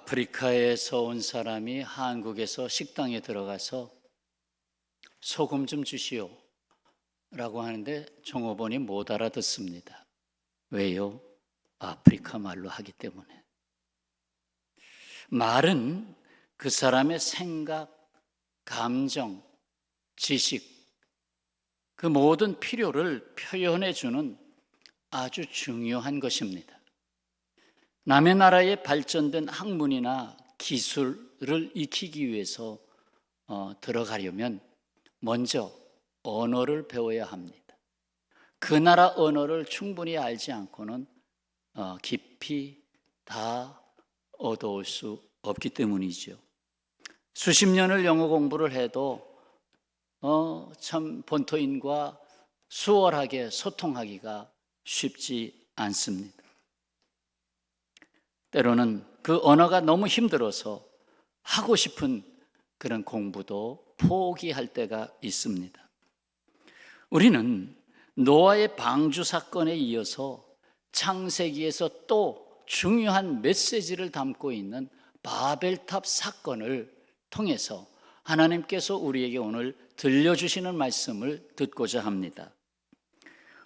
아프리카에서 온 사람이 한국에서 식당에 들어가서 소금 좀 주시오 라고 하는데 종업원이 못 알아듣습니다. 왜요? 아프리카 말로 하기 때문에. 말은 그 사람의 생각, 감정, 지식, 그 모든 필요를 표현해 주는 아주 중요한 것입니다. 남의 나라에 발전된 학문이나 기술을 익히기 위해서 들어가려면 먼저 언어를 배워야 합니다. 그 나라 언어를 충분히 알지 않고는 깊이 다 얻어올 수 없기 때문이죠. 수십 년을 영어 공부를 해도 참 본토인과 수월하게 소통하기가 쉽지 않습니다. 때로는 그 언어가 너무 힘들어서 하고 싶은 그런 공부도 포기할 때가 있습니다. 우리는 노아의 방주 사건에 이어서 창세기에서 또 중요한 메시지를 담고 있는 바벨탑 사건을 통해서 하나님께서 우리에게 오늘 들려주시는 말씀을 듣고자 합니다.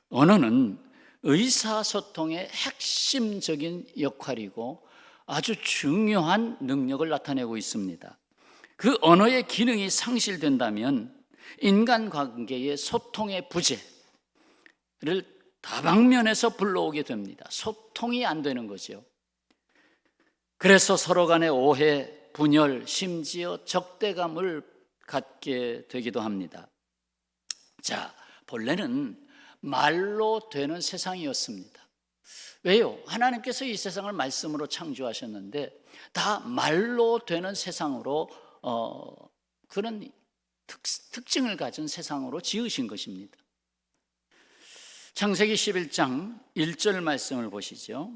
언어는 의사소통의 핵심적인 역할이고 아주 중요한 능력을 나타내고 있습니다. 그 언어의 기능이 상실된다면 인간관계의 소통의 부재를 다방면에서 불러오게 됩니다. 소통이 안 되는 거죠. 그래서 서로 간의 오해, 분열, 심지어 적대감을 갖게 되기도 합니다. 자, 본래는 말로 되는 세상이었습니다. 왜요? 하나님께서 이 세상을 말씀으로 창조하셨는데 다 말로 되는 세상으로 그런 특징을 가진 세상으로 지으신 것입니다. 창세기 11장 1절 말씀을 보시죠.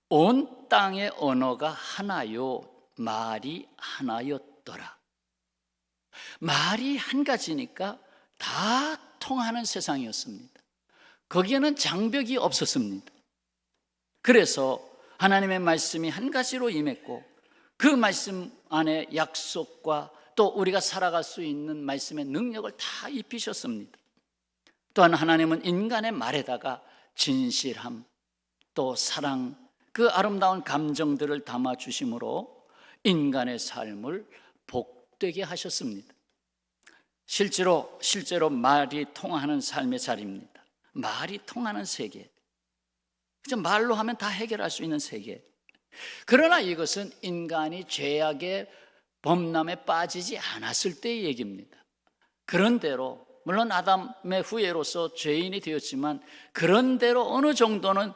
온 땅의 언어가 하나요, 말이 하나였더라. 말이 한 가지니까 다 통하는 세상이었습니다. 거기에는 장벽이 없었습니다. 그래서 하나님의 말씀이 한 가지로 임했고 그 말씀 안에 약속과 또 우리가 살아갈 수 있는 말씀의 능력을 다 입히셨습니다. 또한 하나님은 인간의 말에다가 진실함, 또 사랑, 그 아름다운 감정들을 담아주심으로 인간의 삶을 복되게 하셨습니다. 실제로 말이 통하는 삶의 자리입니다. 말이 통하는 세계. 말로 하면 다 해결할 수 있는 세계. 그러나 이것은 인간이 죄악의 범람에 빠지지 않았을 때의 얘기입니다. 그런대로 물론 아담의 후예로서 죄인이 되었지만 그런대로 어느 정도는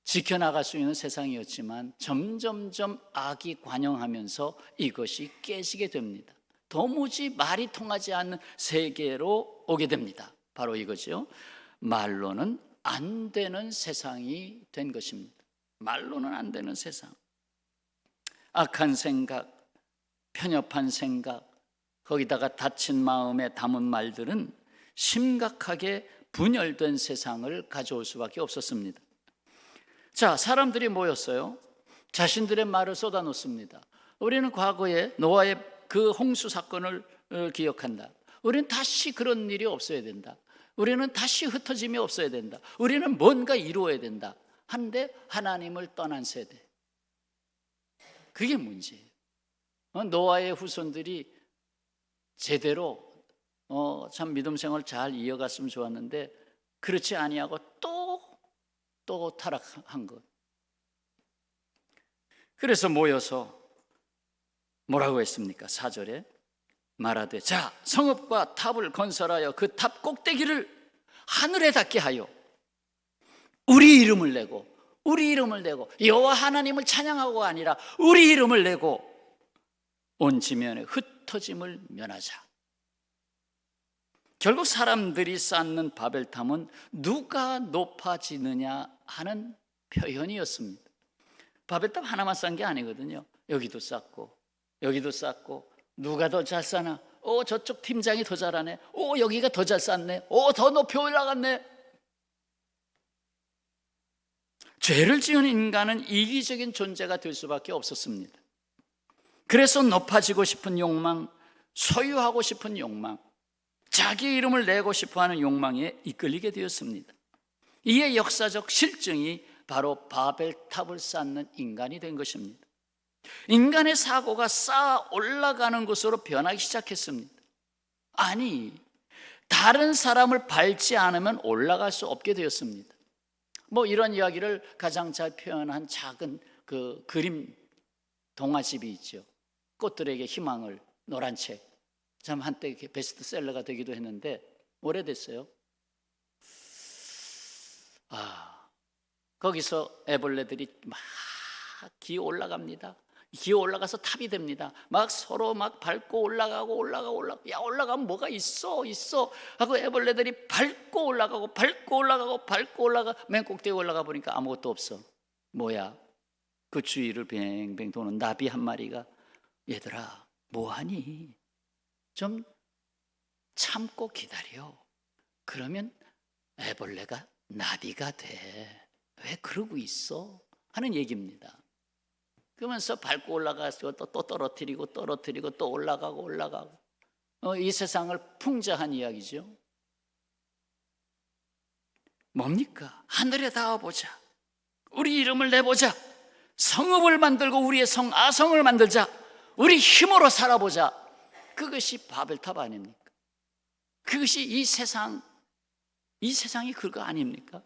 지켜나갈 수 있는 세상이었지만 점점점 악이 관영하면서 이것이 깨지게 됩니다. 도무지 말이 통하지 않는 세계로 오게 됩니다. 바로 이거죠. 말로는 안 되는 세상이 된 것입니다. 말로는 안 되는 세상. 악한 생각, 편협한 생각, 거기다가 다친 마음에 담은 말들은 심각하게 분열된 세상을 가져올 수밖에 없었습니다. 자, 사람들이 모였어요. 자신들의 말을 쏟아놓습니다. 우리는 과거에 노아의 그 홍수 사건을 기억한다. 우리는 다시 그런 일이 없어야 된다. 우리는 다시 흩어짐이 없어야 된다. 우리는 뭔가 이루어야 된다. 한데 하나님을 떠난 세대. 그게 문제예요. 노아의 후손들이 제대로 참 믿음 생활을 잘 이어갔으면 좋았는데 그렇지 아니하고 또 타락한 것. 그래서 모여서 뭐라고 했습니까? 4절에 말하되 자, 성읍과 탑을 건설하여 그 탑 꼭대기를 하늘에 닿게 하여 우리 이름을 내고 여호와 하나님을 찬양하고가 아니라 우리 이름을 내고 온 지면에 흩어짐을 면하자. 결국 사람들이 쌓는 바벨탑은 누가 높아지느냐 하는 표현이었습니다. 바벨탑 하나만 쌓은 게 아니거든요. 여기도 쌓고 누가 더 잘 쌓나? 저쪽 팀장이 더 잘하네. 여기가 더 잘 쌓네. 더 높이 올라갔네. 죄를 지은 인간은 이기적인 존재가 될 수밖에 없었습니다. 그래서 높아지고 싶은 욕망, 소유하고 싶은 욕망, 자기 이름을 내고 싶어하는 욕망에 이끌리게 되었습니다. 이에 역사적 실증이 바로 바벨탑을 쌓는 인간이 된 것입니다. 인간의 사고가 쌓아 올라가는 것으로 변하기 시작했습니다. 아니, 다른 사람을 밟지 않으면 올라갈 수 없게 되었습니다. 이런 이야기를 가장 잘 표현한 작은 그 그림 동화집이 있죠. 꽃들에게 희망을, 노란 책. 참 한때 베스트셀러가 되기도 했는데 오래됐어요. 거기서 애벌레들이 막 기어 올라갑니다. 기어 올라가서 탑이 됩니다. 막 서로 막 밟고 올라가고 야, 올라가면 뭐가 있어 하고 애벌레들이 밟고 올라가고 맨 꼭대기 올라가 보니까 아무것도 없어. 뭐야? 그 주위를 뱅뱅 도는 나비 한 마리가, 얘들아 뭐하니? 좀 참고 기다려. 그러면 애벌레가 나비가 돼. 왜 그러고 있어? 하는 얘기입니다. 그러면서 밟고 올라가서 또 떨어뜨리고 또 올라가고 이 세상을 풍자한 이야기죠. 뭡니까? 하늘에 닿아보자. 우리 이름을 내보자. 성읍을 만들고 우리의 성 아성을 만들자. 우리 힘으로 살아보자. 그것이 바벨탑 아닙니까? 그것이 이 세상이 그거 아닙니까?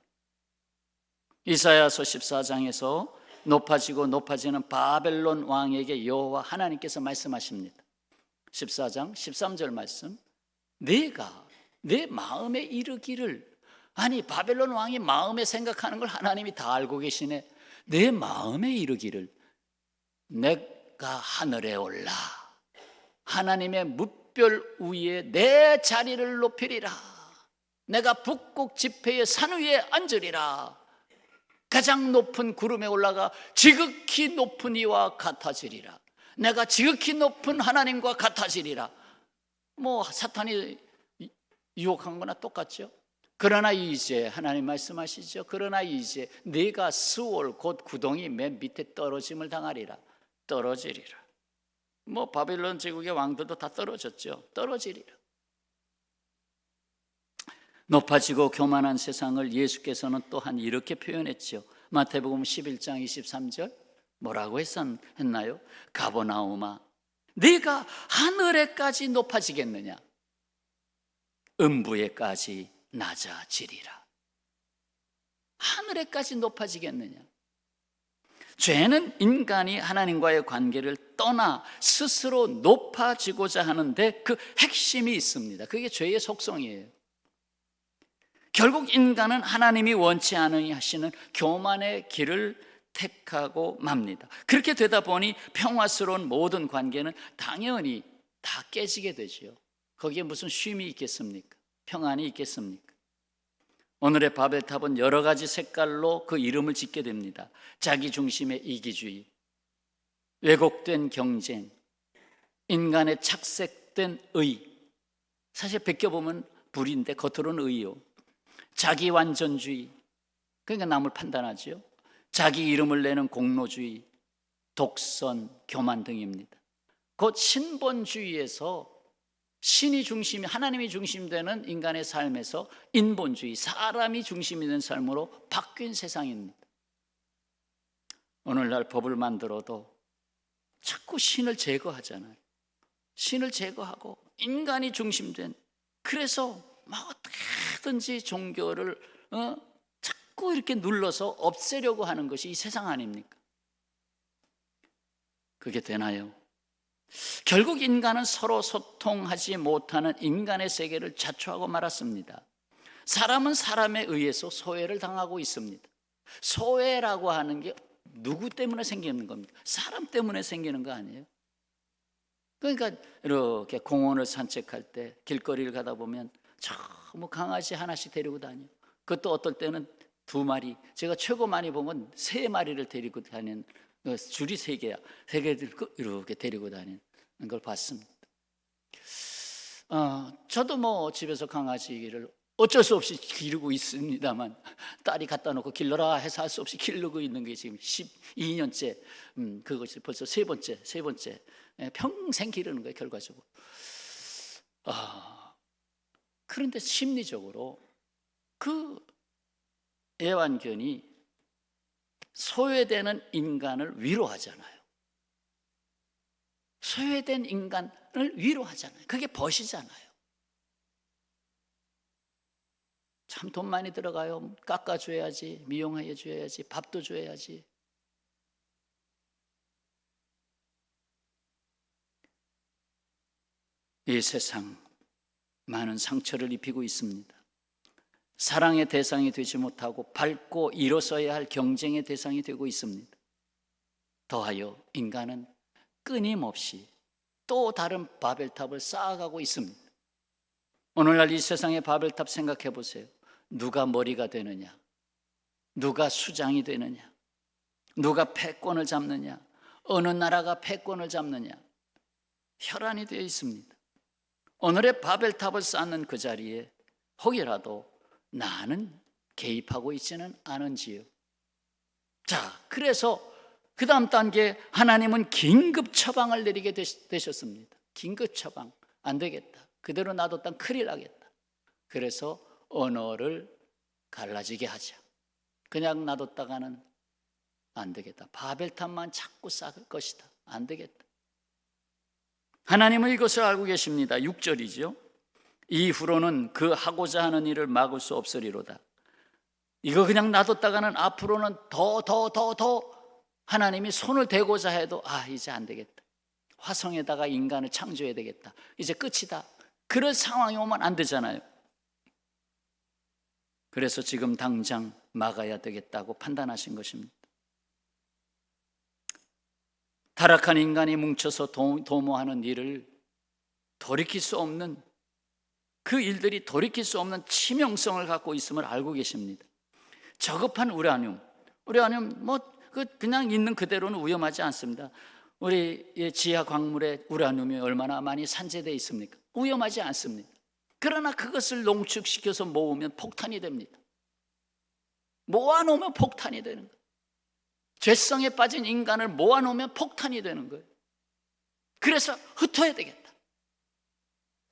이사야서 14장에서 높아지고 높아지는 바벨론 왕에게 여호와 하나님께서 말씀하십니다. 14장 13절 말씀. 내가 내 마음에 이르기를, 아니 바벨론 왕이 마음에 생각하는 걸 하나님이 다 알고 계시네. 내 마음에 이르기를 내가 하늘에 올라 하나님의 뭇별 위에 내 자리를 높이리라. 내가 북극 지폐의 산 위에 앉으리라. 가장 높은 구름에 올라가 지극히 높은 이와 같아지리라. 내가 지극히 높은 하나님과 같아지리라. 사탄이 유혹한 거나 똑같죠. 그러나 이제 하나님 말씀하시죠. 그러나 이제 네가 스올 곧 구덩이 맨 밑에 떨어짐을 당하리라. 떨어지리라. 바벨론 제국의 왕들도 다 떨어졌죠. 떨어지리라. 높아지고 교만한 세상을 예수께서는 또한 이렇게 표현했죠. 마태복음 11장 23절 뭐라고 했나요? 가버나움아, 네가 하늘에까지 높아지겠느냐? 음부에까지 낮아지리라. 하늘에까지 높아지겠느냐? 죄는 인간이 하나님과의 관계를 떠나 스스로 높아지고자 하는데 그 핵심이 있습니다. 그게 죄의 속성이에요. 결국 인간은 하나님이 원치 않으니 하시는 교만의 길을 택하고 맙니다. 그렇게 되다 보니 평화스러운 모든 관계는 당연히 다 깨지게 되죠. 거기에 무슨 쉼이 있겠습니까? 평안이 있겠습니까? 오늘의 바벨탑은 여러 가지 색깔로 그 이름을 짓게 됩니다. 자기 중심의 이기주의, 왜곡된 경쟁, 인간의 착색된 의, 사실 벗겨보면 불인데 겉으로는 의요. 자기 완전주의, 그러니까 남을 판단하죠. 자기 이름을 내는 공로주의, 독선, 교만 등입니다. 곧 신본주의에서 신이 중심이, 하나님이 중심되는 인간의 삶에서 인본주의, 사람이 중심이 된 삶으로 바뀐 세상입니다. 오늘날 법을 만들어도 자꾸 신을 제거하잖아요. 신을 제거하고 인간이 중심된, 그래서 막 어떻게든지 종교를 자꾸 이렇게 눌러서 없애려고 하는 것이 이 세상 아닙니까? 그게 되나요? 결국 인간은 서로 소통하지 못하는 인간의 세계를 자초하고 말았습니다. 사람은 사람에 의해서 소외를 당하고 있습니다. 소외라고 하는 게 누구 때문에 생기는 겁니까? 사람 때문에 생기는 거 아니에요? 그러니까 이렇게 공원을 산책할 때 길거리를 가다 보면 뭐 강아지 하나씩 데리고 다녀. 그것도 어떨 때는 2마리, 제가 최고 많이 본 건 3마리를 데리고 다니는, 줄이 3개야. 3개를 이렇게 데리고 다니는 걸 봤습니다. 저도 뭐 집에서 강아지를 어쩔 수 없이 기르고 있습니다만, 딸이 갖다 놓고 길러라 해서 할 수 없이 기르고 있는 게 지금 12년째, 그것이 벌써 세 번째 평생 기르는 거예요, 결과적으로. 그런데 심리적으로 그 애완견이 소외되는 인간을 위로하잖아요. 소외된 인간을 위로하잖아요. 그게 벗이잖아요. 참 돈 많이 들어가요. 깎아줘야지, 미용해 줘야지, 밥도 줘야지. 이 세상 많은 상처를 입히고 있습니다. 사랑의 대상이 되지 못하고 밟고 일어서야 할 경쟁의 대상이 되고 있습니다. 더하여 인간은 끊임없이 또 다른 바벨탑을 쌓아가고 있습니다. 오늘날 이 세상의 바벨탑 생각해 보세요. 누가 머리가 되느냐, 누가 수장이 되느냐, 누가 패권을 잡느냐, 어느 나라가 패권을 잡느냐, 혈안이 되어 있습니다. 오늘의 바벨탑을 쌓는 그 자리에 혹이라도 나는 개입하고 있지는 않은지요. 자, 그래서 그 다음 단계 하나님은 긴급 처방을 내리게 되셨습니다. 긴급 처방. 안 되겠다. 그대로 놔뒀다면 큰일 나겠다. 그래서 언어를 갈라지게 하자. 그냥 놔뒀다가는 안 되겠다. 바벨탑만 자꾸 쌓을 것이다. 안 되겠다. 하나님은 이것을 알고 계십니다. 6절이죠. 이후로는 그 하고자 하는 일을 막을 수 없으리로다. 이거 그냥 놔뒀다가는 앞으로는 더 하나님이 손을 대고자 해도 이제 안 되겠다. 화성에다가 인간을 창조해야 되겠다. 이제 끝이다. 그런 상황이 오면 안 되잖아요. 그래서 지금 당장 막아야 되겠다고 판단하신 것입니다. 타락한 인간이 뭉쳐서 도모하는 일을 돌이킬 수 없는, 그 일들이 돌이킬 수 없는 치명성을 갖고 있음을 알고 계십니다. 저급한 우라늄 그냥 있는 그대로는 위험하지 않습니다. 우리 지하 광물에 우라늄이 얼마나 많이 산재되어 있습니까? 위험하지 않습니다. 그러나 그것을 농축시켜서 모으면 폭탄이 됩니다. 모아놓으면 폭탄이 되는 거예요. 죄성에 빠진 인간을 모아놓으면 폭탄이 되는 거예요. 그래서 흩어야 되겠다.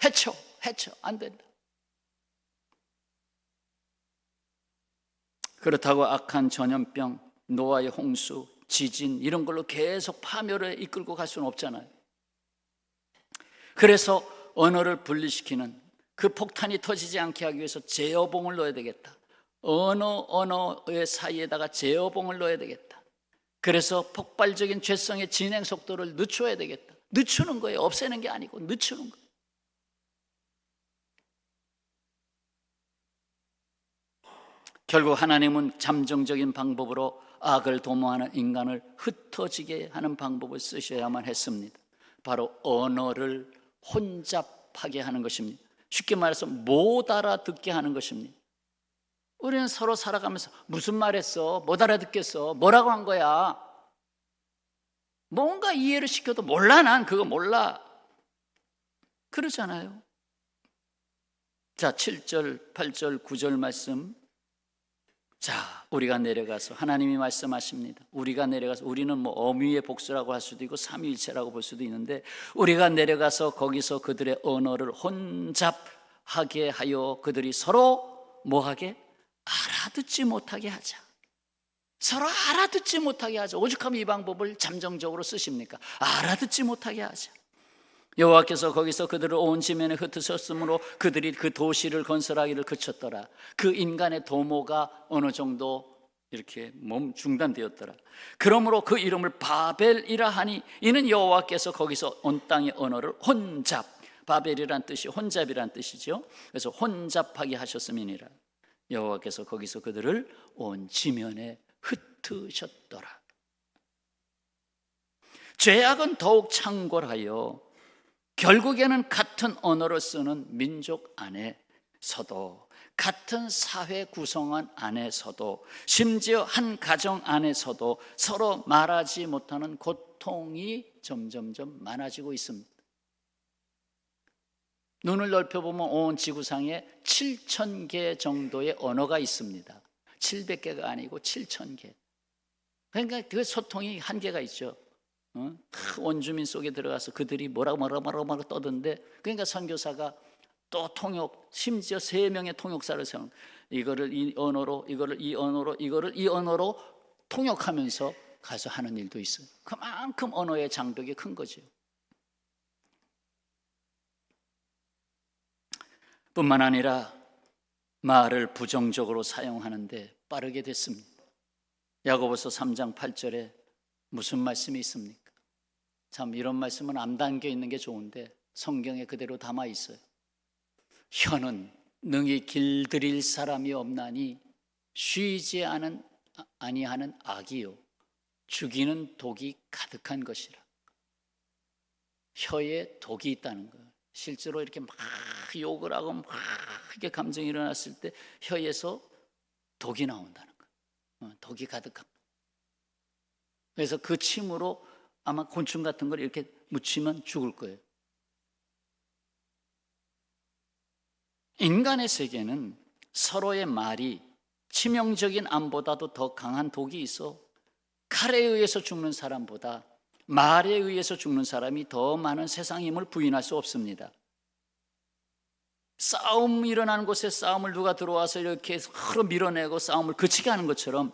해쳐 안 된다. 그렇다고 악한 전염병, 노아의 홍수, 지진 이런 걸로 계속 파멸을 이끌고 갈 수는 없잖아요. 그래서 언어를 분리시키는 그 폭탄이 터지지 않게 하기 위해서 제어봉을 넣어야 되겠다. 언어의 사이에다가 제어봉을 넣어야 되겠다. 그래서 폭발적인 죄성의 진행 속도를 늦춰야 되겠다. 늦추는 거예요. 없애는 게 아니고 늦추는 거예요. 결국 하나님은 잠정적인 방법으로 악을 도모하는 인간을 흩어지게 하는 방법을 쓰셔야만 했습니다. 바로 언어를 혼잡하게 하는 것입니다. 쉽게 말해서 못 알아듣게 하는 것입니다. 우리는 서로 살아가면서 무슨 말 했어? 못 알아듣겠어? 뭐라고 한 거야? 뭔가 이해를 시켜도 몰라, 난 그거 몰라. 그러잖아요. 자, 7절, 8절, 9절 말씀. 자, 우리가 내려가서 하나님이 말씀하십니다. 우리가 내려가서, 우리는 뭐 어미의 복수라고 할 수도 있고 삼위일체라고 볼 수도 있는데, 우리가 내려가서 거기서 그들의 언어를 혼잡하게 하여 그들이 서로 뭐하게? 알아듣지 못하게 하자. 서로 알아듣지 못하게 하자. 오죽하면 이 방법을 잠정적으로 쓰십니까? 알아듣지 못하게 하자. 여호와께서 거기서 그들을 온 지면에 흩으셨으므로 그들이 그 도시를 건설하기를 그쳤더라. 그 인간의 도모가 어느 정도 이렇게 중단되었더라. 그러므로 그 이름을 바벨이라 하니 이는 여호와께서 거기서 온 땅의 언어를 혼잡, 바벨이란 뜻이 혼잡이란 뜻이죠. 그래서 혼잡하게 하셨음이니라. 여호와께서 거기서 그들을 온 지면에 흩으셨더라. 죄악은 더욱 창궐하여 결국에는 같은 언어를 쓰는 민족 안에서도, 같은 사회 구성원 안에서도, 심지어 한 가정 안에서도 서로 말하지 못하는 고통이 점점점 많아지고 있습니다. 눈을 넓혀보면 온 지구상에 7,000개 정도의 언어가 있습니다. 700개가 아니고 7,000개. 그러니까 그 소통이 한계가 있죠. 원주민 속에 들어가서 그들이 뭐라고 떠든데, 그러니까 선교사가 또 통역, 심지어 3명의 통역사를 세우는, 이거를 이 언어로, 이거를 이 언어로, 이거를 이 언어로 통역하면서 가서 하는 일도 있어요. 그만큼 언어의 장벽이 큰 거죠. 뿐만 아니라 말을 부정적으로 사용하는데 빠르게 됐습니다. 야고보서 3장 8절에 무슨 말씀이 있습니까? 참 이런 말씀은 안 담겨 있는 게 좋은데 성경에 그대로 담아 있어요. 혀는 능히 길들일 사람이 없나니 쉬지 아니하는 악이요 죽이는 독이 가득한 것이라. 혀에 독이 있다는 거예요. 실제로 이렇게 막 욕을 하고 막 이렇게 감정이 일어났을 때 혀에서 독이 나온다는 거예요. 독이 가득한 거예요. 그래서 그 침으로 아마 곤충 같은 걸 이렇게 묻히면 죽을 거예요. 인간의 세계는 서로의 말이 치명적인 암보다도 더 강한 독이 있어 칼에 의해서 죽는 사람보다 말에 의해서 죽는 사람이 더 많은 세상임을 부인할 수 없습니다. 싸움 일어나는 곳에 싸움을 누가 들어와서 이렇게 서로 밀어내고 싸움을 그치게 하는 것처럼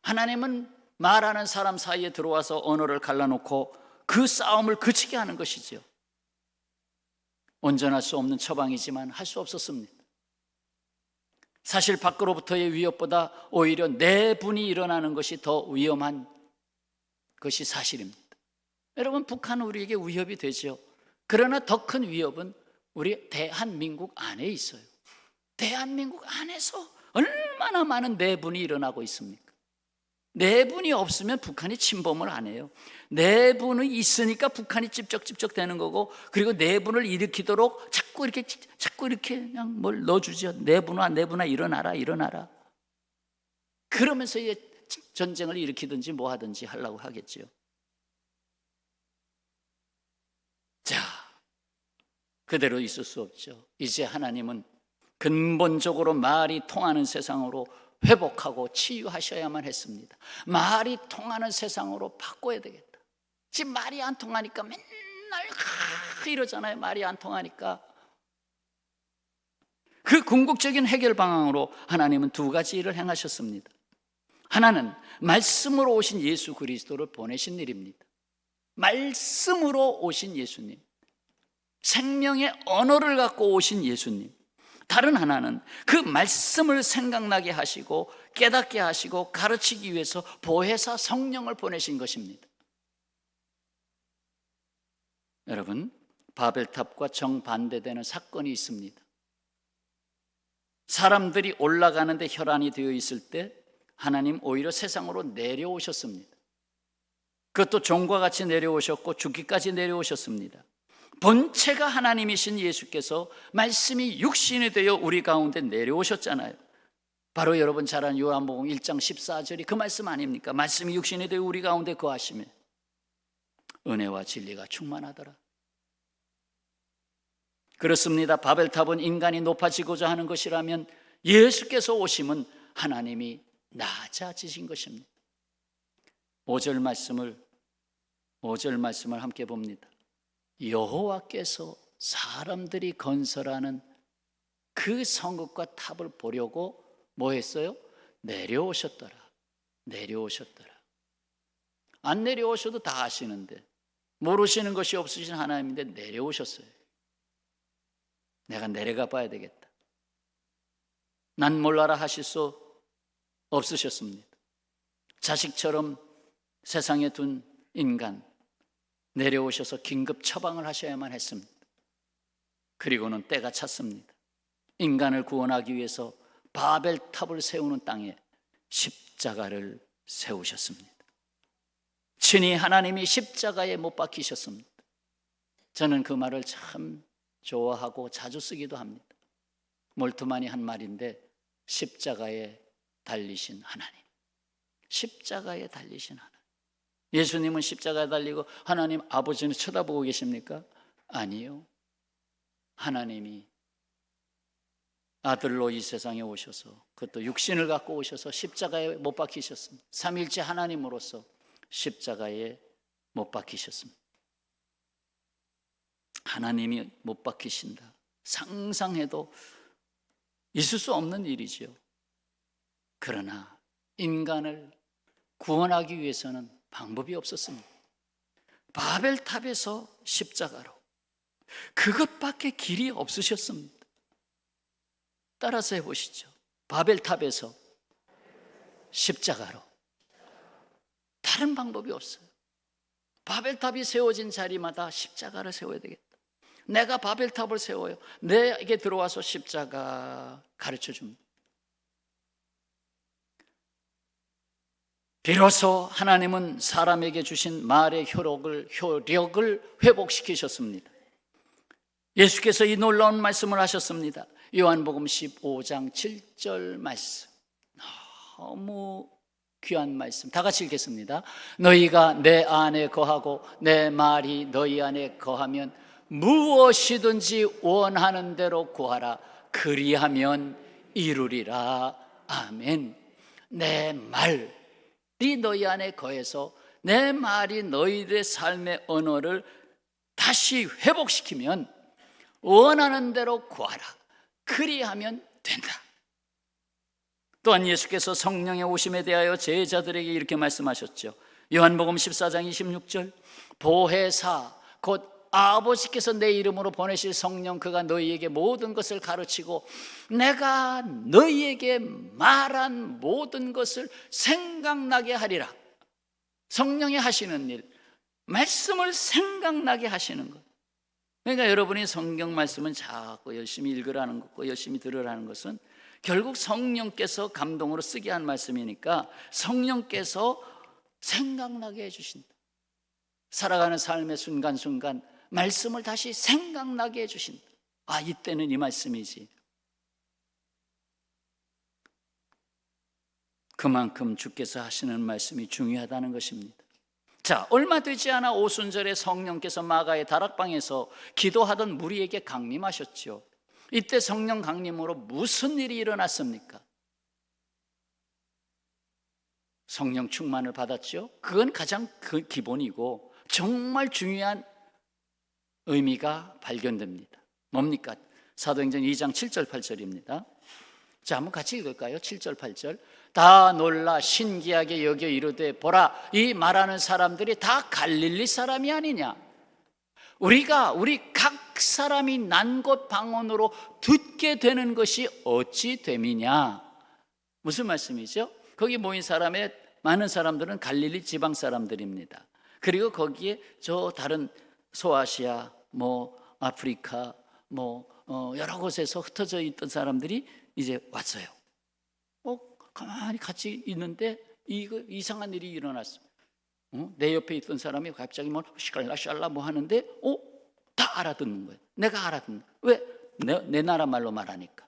하나님은 말하는 사람 사이에 들어와서 언어를 갈라놓고 그 싸움을 그치게 하는 것이죠. 온전할 수 없는 처방이지만 할 수 없었습니다. 사실 밖으로부터의 위협보다 오히려 내분이 일어나는 것이 더 위험한 것이 사실입니다. 여러분, 북한은 우리에게 위협이 되죠. 그러나 더 큰 위협은 우리 대한민국 안에 있어요. 대한민국 안에서 얼마나 많은 내분이 일어나고 있습니까? 내분이 없으면 북한이 침범을 안 해요. 내분이 있으니까 북한이 찝쩍찝쩍 되는 거고, 그리고 내분을 일으키도록 자꾸 이렇게 그냥 뭘 넣어주죠. 내분아 일어나라. 그러면서 이제 전쟁을 일으키든지 뭐 하든지 하려고 하겠죠. 자, 그대로 있을 수 없죠. 이제 하나님은 근본적으로 말이 통하는 세상으로 회복하고 치유하셔야만 했습니다. 말이 통하는 세상으로 바꿔야 되겠다. 지금 말이 안 통하니까 맨날 이러잖아요. 말이 안 통하니까. 그 궁극적인 해결 방안으로 하나님은 2가지 일을 행하셨습니다. 하나는 말씀으로 오신 예수 그리스도를 보내신 일입니다. 말씀으로 오신 예수님, 생명의 언어를 갖고 오신 예수님. 다른 하나는 그 말씀을 생각나게 하시고 깨닫게 하시고 가르치기 위해서 보혜사 성령을 보내신 것입니다. 여러분, 바벨탑과 정반대되는 사건이 있습니다. 사람들이 올라가는데 혈안이 되어 있을 때 하나님 오히려 세상으로 내려오셨습니다. 그것도 종과 같이 내려오셨고 죽기까지 내려오셨습니다. 본체가 하나님이신 예수께서 말씀이 육신이 되어 우리 가운데 내려오셨잖아요. 바로 여러분 잘 아는 요한복음 1장 14절이 그 말씀 아닙니까? 말씀이 육신이 되어 우리 가운데 거하시며 은혜와 진리가 충만하더라. 그렇습니다. 바벨탑은 인간이 높아지고자 하는 것이라면 예수께서 오심은 하나님이 낮아지신 것입니다. 5절 말씀을 함께 봅니다. 여호와께서 사람들이 건설하는 그 성읍과 탑을 보려고 뭐 했어요? 내려오셨더라. 안 내려오셔도 다 아시는데, 모르시는 것이 없으신 하나님인데 내려오셨어요. 내가 내려가 봐야 되겠다. 난 몰라라 하실 수 없으셨습니다. 자식처럼 세상에 둔 인간 내려오셔서 긴급 처방을 하셔야만 했습니다. 그리고는 때가 찼습니다. 인간을 구원하기 위해서 바벨탑을 세우는 땅에 십자가를 세우셨습니다. 친히 하나님이 십자가에 못 박히셨습니다. 저는 그 말을 참 좋아하고 자주 쓰기도 합니다. 몰트만이 한 말인데, 십자가에 달리신 하나님. 십자가에 달리신 하나님. 예수님은 십자가에 달리고 하나님 아버지는 쳐다보고 계십니까? 아니요. 하나님이 아들로 이 세상에 오셔서, 그것도 육신을 갖고 오셔서 십자가에 못 박히셨습니다. 삼위일체 하나님으로서 십자가에 못 박히셨습니다. 하나님이 못 박히신다. 상상해도 있을 수 없는 일이지요. 그러나 인간을 구원하기 위해서는 방법이 없었습니다. 바벨탑에서 십자가로, 그것밖에 길이 없으셨습니다. 따라서 해보시죠. 바벨탑에서 십자가로. 다른 방법이 없어요. 바벨탑이 세워진 자리마다 십자가를 세워야 되겠다. 내가 바벨탑을 세워요. 내게 들어와서 십자가 가르쳐 줍니다. 비로소 하나님은 사람에게 주신 말의 효력을 회복시키셨습니다. 예수께서 이 놀라운 말씀을 하셨습니다. 요한복음 15장 7절 말씀, 너무 귀한 말씀. 다 같이 읽겠습니다. 너희가 내 안에 거하고 내 말이 너희 안에 거하면 무엇이든지 원하는 대로 구하라. 그리하면 이루리라. 아멘. 내 말이 너희 안에 거해서 내 말이 너희들의 삶의 언어를 다시 회복시키면 원하는 대로 구하라. 그리하면 된다. 또한 예수께서 성령의 오심에 대하여 제자들에게 이렇게 말씀하셨죠. 요한복음 14장 26절, 보혜사 곧 아버지께서 내 이름으로 보내실 성령, 그가 너희에게 모든 것을 가르치고 내가 너희에게 말한 모든 것을 생각나게 하리라. 성령이 하시는 일, 말씀을 생각나게 하시는 것. 그러니까 여러분이 성경 말씀은 자꾸 열심히 읽으라는 것과 열심히 들으라는 것은 결국 성령께서 감동으로 쓰게 한 말씀이니까 성령께서 생각나게 해주신다. 살아가는 삶의 순간순간 말씀을 다시 생각나게 해주신다. 아, 이때는 이 말씀이지. 그만큼 주께서 하시는 말씀이 중요하다는 것입니다. 자, 얼마 되지 않아 오순절에 성령께서 마가의 다락방에서 기도하던 무리에게 강림하셨죠. 이때 성령 강림으로 무슨 일이 일어났습니까? 성령 충만을 받았죠. 그건 가장 기본이고 정말 중요한 의미가 발견됩니다. 뭡니까? 사도행전 2장 7절 8절입니다. 자, 한번 같이 읽을까요? 7절 8절. 다 놀라 신기하게 여겨 이르되 보라, 이 말하는 사람들이 다 갈릴리 사람이 아니냐. 우리 각 사람이 난 곳 방언으로 듣게 되는 것이 어찌 됨이냐. 무슨 말씀이죠? 거기 모인 사람의 많은 사람들은 갈릴리 지방 사람들입니다. 그리고 거기에 저 다른 소아시아, 아프리카, 여러 곳에서 흩어져 있던 사람들이 이제 왔어요. 가만히 같이 있는데 이상한 일이 일어났어. 내 옆에 있던 사람이 갑자기 시갈라샬라 하는데 다 알아듣는 거예요. 내가 알아듣는 거예요. 왜? 내 나라 말로 말하니까.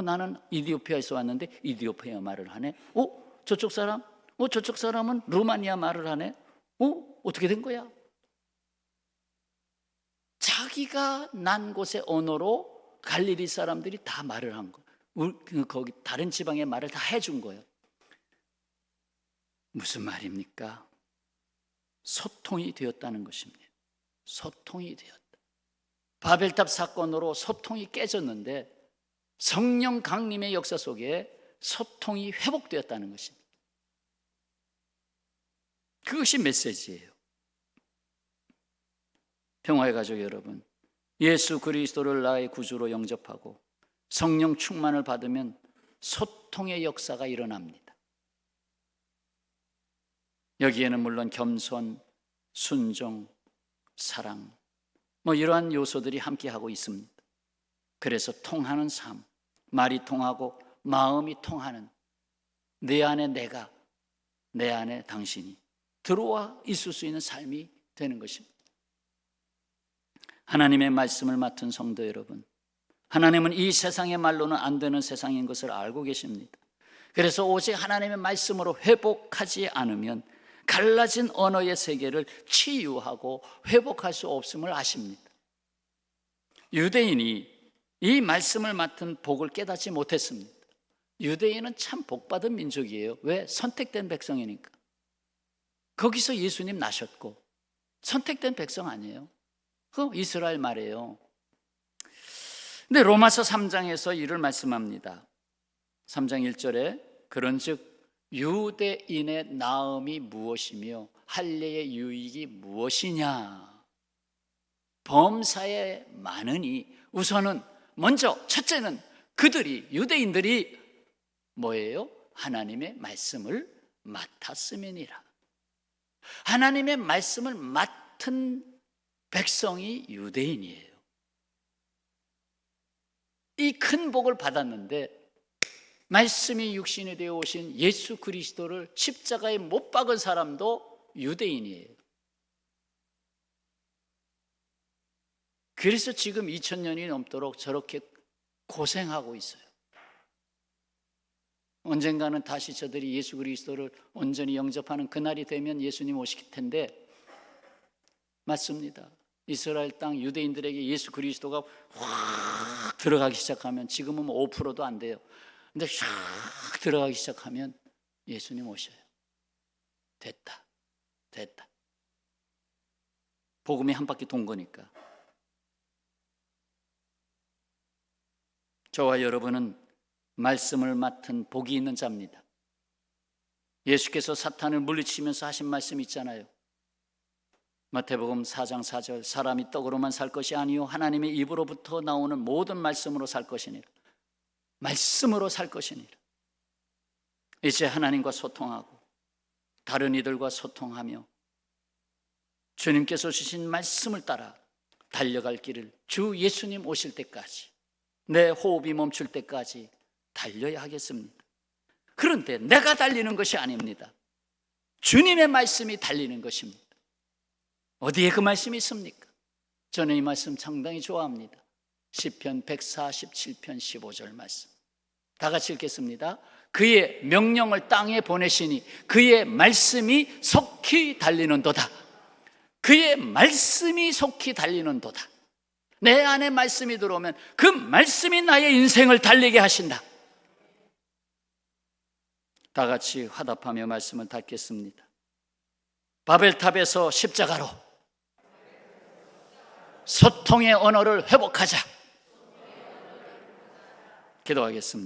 나는 이디오피아에서 왔는데 이디오피아 말을 하네. 저쪽 사람은 루마니아 말을 하네. 어떻게 된 거야? 자기가 난 곳의 언어로 갈릴리 사람들이 다 말을 한 거예요. 거기 다른 지방의 말을 다 해준 거예요. 무슨 말입니까? 소통이 되었다는 것입니다. 소통이 되었다. 바벨탑 사건으로 소통이 깨졌는데 성령 강림의 역사 속에 소통이 회복되었다는 것입니다. 그것이 메시지예요. 평화의 가족 여러분, 예수 그리스도를 나의 구주로 영접하고 성령 충만을 받으면 소통의 역사가 일어납니다. 여기에는 물론 겸손, 순종, 사랑 이러한 요소들이 함께하고 있습니다. 그래서 통하는 삶, 말이 통하고 마음이 통하는 내 안에 내가, 내 안에 당신이 들어와 있을 수 있는 삶이 되는 것입니다. 하나님의 말씀을 맡은 성도 여러분, 하나님은 이 세상의 말로는 안 되는 세상인 것을 알고 계십니다. 그래서 오직 하나님의 말씀으로 회복하지 않으면 갈라진 언어의 세계를 치유하고 회복할 수 없음을 아십니다. 유대인이 이 말씀을 맡은 복을 깨닫지 못했습니다. 유대인은 참 복받은 민족이에요. 왜? 선택된 백성이니까. 거기서 예수님 나셨고 선택된 백성 아니에요. 그 이스라엘 말이에요. 근데 로마서 3장에서 이를 말씀합니다. 3장 1절에 그런즉 유대인의 나음이 무엇이며 할례의 유익이 무엇이냐. 범사에 많으니 우선은 먼저 첫째는 그들이 유대인들이 뭐예요? 하나님의 말씀을 맡았음이니라. 하나님의 말씀을 맡은 백성이 유대인이에요. 이 큰 복을 받았는데 말씀이 육신이 되어 오신 예수 그리스도를 십자가에 못 박은 사람도 유대인이에요. 그래서 지금 2000년이 넘도록 저렇게 고생하고 있어요. 언젠가는 다시 저들이 예수 그리스도를 온전히 영접하는 그날이 되면 예수님 오실 텐데, 맞습니다. 이스라엘 땅 유대인들에게 예수 그리스도가 확 들어가기 시작하면, 지금은 5%도 안 돼요. 근데 샥 들어가기 시작하면 예수님 오셔요. 됐다. 복음이 한 바퀴 돈 거니까. 저와 여러분은 말씀을 맡은 복이 있는 자입니다. 예수께서 사탄을 물리치면서 하신 말씀 있잖아요. 마태복음 4장 4절 사람이 떡으로만 살 것이 아니요 하나님의 입으로부터 나오는 모든 말씀으로 살 것이니라. 말씀으로 살 것이니라. 이제 하나님과 소통하고 다른 이들과 소통하며 주님께서 주신 말씀을 따라 달려갈 길을 주 예수님 오실 때까지, 내 호흡이 멈출 때까지 달려야 하겠습니다. 그런데 내가 달리는 것이 아닙니다. 주님의 말씀이 달리는 것입니다. 어디에 그 말씀이 있습니까? 저는 이 말씀 상당히 좋아합니다. 시편 147편 15절 말씀. 다 같이 읽겠습니다. 그의 명령을 땅에 보내시니 그의 말씀이 속히 달리는도다. 그의 말씀이 속히 달리는도다. 내 안에 말씀이 들어오면 그 말씀이 나의 인생을 달리게 하신다. 다 같이 화답하며 말씀을 닫겠습니다. 바벨탑에서 십자가로 소통의 언어를 회복하자. 기도하겠습니다.